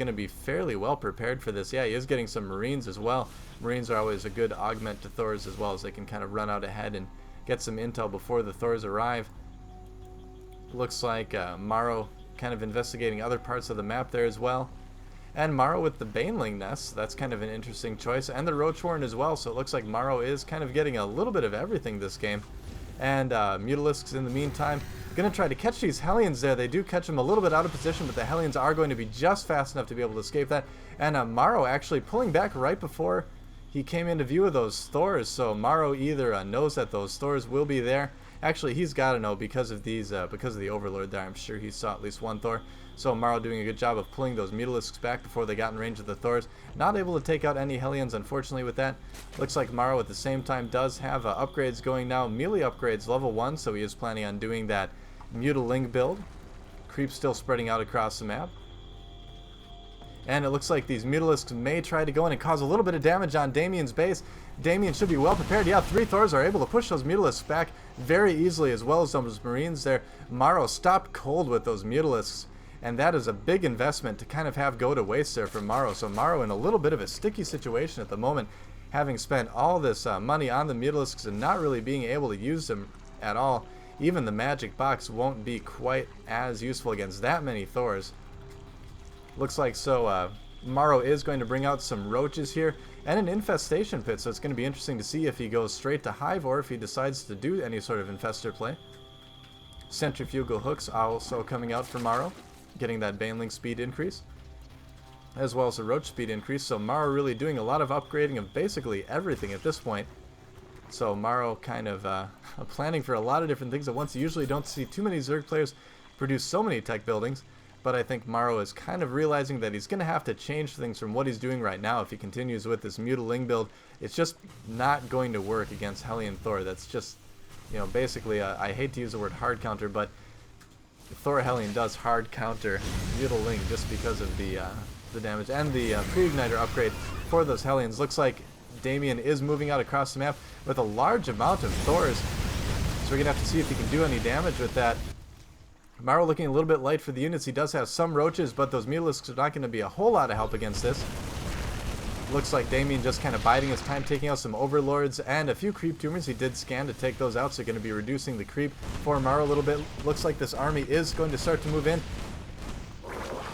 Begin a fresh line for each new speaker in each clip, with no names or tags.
going to be fairly well prepared for this. Yeah, he is getting some Marines as well. Marines are always a good augment to Thors as well, as they can kind of run out ahead and get some intel before the Thors arrive. Looks like MorroW kind of investigating other parts of the map there as well. And MorroW with the Baneling Nest, that's kind of an interesting choice. And the Roach Warren as well, so it looks like MorroW is kind of getting a little bit of everything this game. And Mutalisks in the meantime, going to try to catch these Hellions there. They do catch them a little bit out of position, but the Hellions are going to be just fast enough to be able to escape that. And MorroW actually pulling back right before he came into view of those Thors, so MorroW either knows that those Thors will be there. Actually, he's got to know because of these, because of the Overlord there. I'm sure he saw at least one Thor. So MorroW doing a good job of pulling those Mutalisks back before they got in range of the Thors. Not able to take out any Hellions, unfortunately, with that. Looks like MorroW at the same time does have upgrades going now. Melee upgrades, level 1, so he is planning on doing that Mutaling build. Creep still spreading out across the map. And it looks like these Mutalisks may try to go in and cause a little bit of damage on Dejmien's base. Dejmien should be well prepared. Yeah, 3 Thors are able to push those Mutalisks back very easily, as well as those Marines there. MorroW stopped cold with those Mutalisks, and that is a big investment to kind of have go to waste there for MorroW. So MorroW in a little bit of a sticky situation at the moment, having spent all this money on the Mutalisks and not really being able to use them at all. Even the magic box won't be quite as useful against that many Thors. Looks like MorroW is going to bring out some roaches here and an infestation pit, so it's going to be interesting to see if he goes straight to hive or if he decides to do any sort of infestor play. Centrifugal hooks also coming out for MorroW, getting that Baneling speed increase, as well as a roach speed increase. So MorroW really doing a lot of upgrading of basically everything at this point. So MorroW kind of planning for a lot of different things at once. You usually don't see too many Zerg players produce so many tech buildings. But I think MorroW is kind of realizing that he's going to have to change things from what he's doing right now. If he continues with this Mutaling build, it's just not going to work against Hellion Thor. That's just, you know, basically, I hate to use the word hard counter, but Thor Hellion does hard counter Mutaling just because of the damage. And the pre-igniter upgrade for those Hellions. Looks like Dejmien is moving out across the map with a large amount of Thors. So we're going to have to see if he can do any damage with that. MorroW looking a little bit light for the units. He does have some roaches, but those Mutalisks are not going to be a whole lot of help against this. Looks like Dejmien just kind of biding his time, taking out some Overlords and a few Creep Tumors. He did scan to take those out, so going to be reducing the creep for MorroW a little bit. Looks like this army is going to start to move in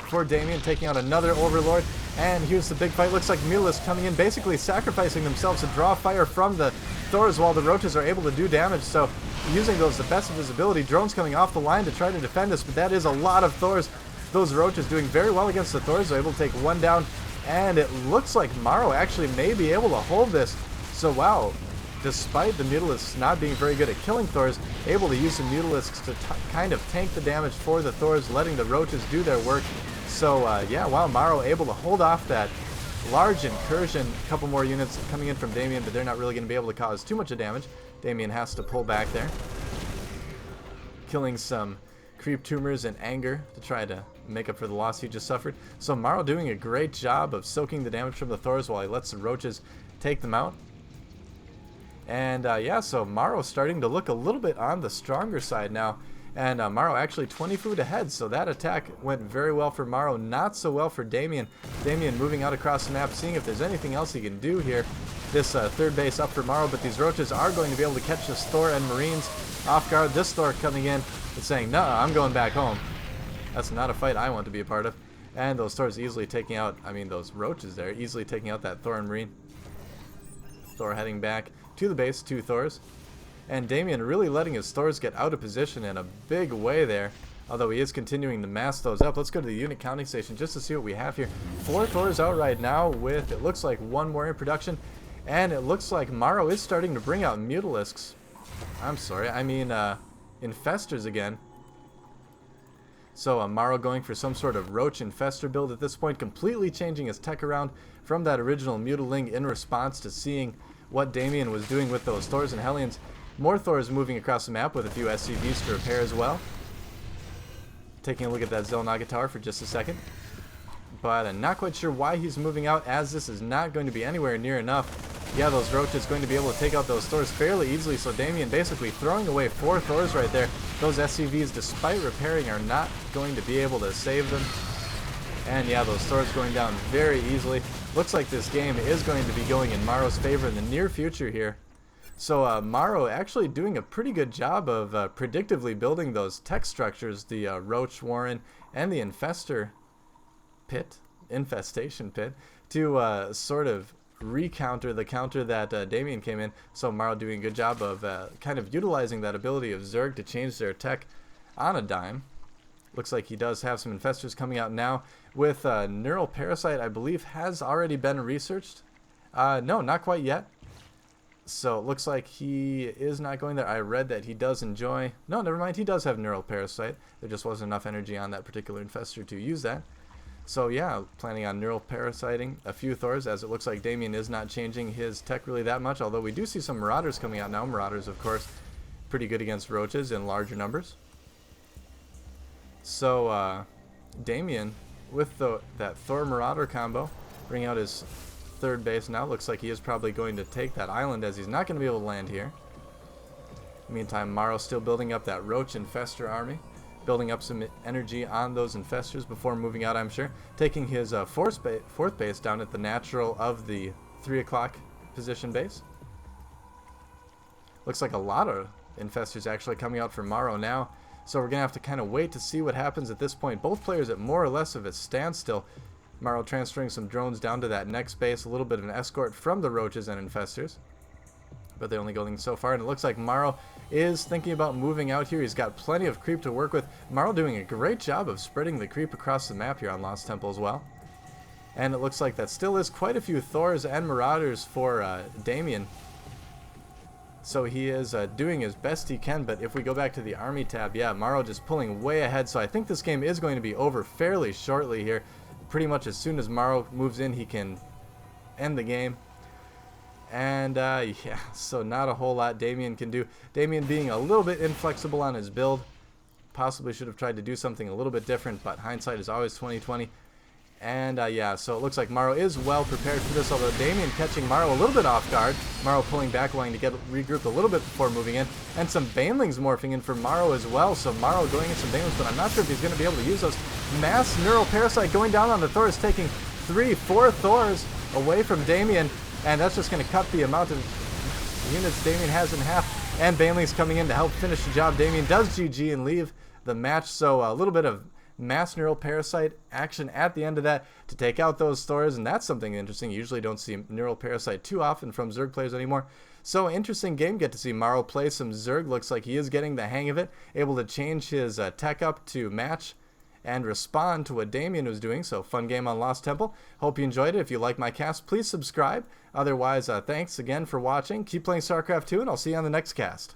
for Dejmien, taking out another Overlord. And here's the big fight. Looks like Mutalisks coming in, basically sacrificing themselves to draw fire from the Thors while the roaches are able to do damage. So using those defensive visibility, drones coming off the line to try to defend us, but that is a lot of Thors. Those roaches doing very well against the Thors. They're able to take one down, and it looks like MorroW actually may be able to hold this. So wow, despite the Mutalisks not being very good at killing Thors, able to use the Mutalisks to kind of tank the damage for the Thors, letting the roaches do their work. So yeah, wow, MorroW able to hold off that large incursion. A couple more units coming in from Dejmien, but they're not really going to be able to cause too much of damage. Dejmien has to pull back there, killing some Creep Tumors in anger to try to make up for the loss he just suffered. So MorroW doing a great job of soaking the damage from the Thors while he lets the roaches take them out. And yeah, so MorroW starting to look a little bit on the stronger side now. And MorroW actually 20 food ahead, so that attack went very well for MorroW, not so well for Dejmien. Dejmien moving out across the map, seeing if there's anything else he can do here. This third base up for MorroW, but these roaches are going to be able to catch this Thor and Marines off guard. This Thor coming in and saying, "No, I'm going back home. That's not a fight I want to be a part of." And those Thors easily taking out, those roaches there, easily taking out that Thor and Marine. Thor heading back to the base, 2 Thors. And Dejmien really letting his Thors get out of position in a big way there, although he is continuing to mass those up. Let's go to the unit counting station just to see what we have here. 4 Thors out right now with, it looks like 1 more in production. And it looks like MorroW is starting to bring out Mutalisks. Infestors again. So MorroW going for some sort of Roach Infestor build at this point, completely changing his tech around from that original Mutaling in response to seeing what Dejmien was doing with those Thors and Hellions. More Thors moving across the map with a few SCVs to repair as well. Taking a look at that Xel'Naga Tower for just a second. But I'm not quite sure why he's moving out, as this is not going to be anywhere near enough. Yeah, those roaches going to be able to take out those Thors fairly easily, so Dejmien basically throwing away 4 Thors right there. Those SCVs, despite repairing, are not going to be able to save them. And yeah, those Thors going down very easily. Looks like this game is going to be going in MorroW's favor in the near future here. So MorroW actually doing a pretty good job of predictively building those tech structures, the Roach Warren and the Infestation Pit, to sort of recounter the counter that Dejmien came in. So MorroW doing a good job of kind of utilizing that ability of Zerg to change their tech on a dime. Looks like he does have some infestors coming out now with Neural Parasite, I believe, has already been researched. No, not quite yet. So it looks like he is not going there. I read that he does enjoy... No, never mind. He does have Neural Parasite. There just wasn't enough energy on that particular infestor to use that. So yeah, planning on Neural Parasiting a few Thors, as it looks like Dejmien is not changing his tech really that much, although we do see some Marauders coming out now. Marauders, of course, pretty good against Roaches in larger numbers. So Dejmien, with that Thor Marauder combo, bring out his third base now. Looks like he is probably going to take that island, as he's not going to be able to land here. Meantime, MorroW still building up that Roach Infestor army, building up some energy on those infestors before moving out, I'm sure. Taking his fourth base down at the natural of the 3 o'clock position base. Looks like a lot of infestors actually coming out from MorroW now. So we're going to have to kind of wait to see what happens at this point. Both players at more or less of a standstill. MorroW transferring some drones down to that next base. A little bit of an escort from the Roaches and infestors. But they're only going so far. And it looks like MorroW is thinking about moving out here. He's got plenty of creep to work with. MorroW doing a great job of spreading the creep across the map here on Lost Temple as well. And it looks like that still is quite a few Thors and Marauders for Dejmien. So he is doing as best he can, but if we go back to the army tab, yeah, MorroW just pulling way ahead. So I think this game is going to be over fairly shortly here. Pretty much as soon as MorroW moves in, he can end the game. And yeah, so not a whole lot Dejmien can do. Dejmien being a little bit inflexible on his build. Possibly should have tried to do something a little bit different, but hindsight is always 20/20. And yeah, so it looks like MorroW is well prepared for this, although Dejmien catching MorroW a little bit off guard. MorroW pulling back, wanting to get regrouped a little bit before moving in. And some Banelings morphing in for MorroW as well. So MorroW going in some Banelings, but I'm not sure if he's going to be able to use those. Mass Neural Parasite going down on the Thors, taking 3-4 Thors away from Dejmien. And that's just going to cut the amount of units Dejmien has in half. And Banelings coming in to help finish the job. Dejmien does GG and leave the match. So a little bit of Mass Neural Parasite action at the end of that to take out those Thors, and that's something interesting. You usually don't see Neural Parasite too often from Zerg players anymore. So interesting game. Get to see MorroW play some Zerg. Looks like he is getting the hang of it, able to change his tech up to match and respond to what Dejmien was doing. So fun game on Lost Temple. Hope you enjoyed it. If you like my cast, please subscribe. Otherwise, thanks again for watching. Keep playing StarCraft 2, and I'll see you on the next cast.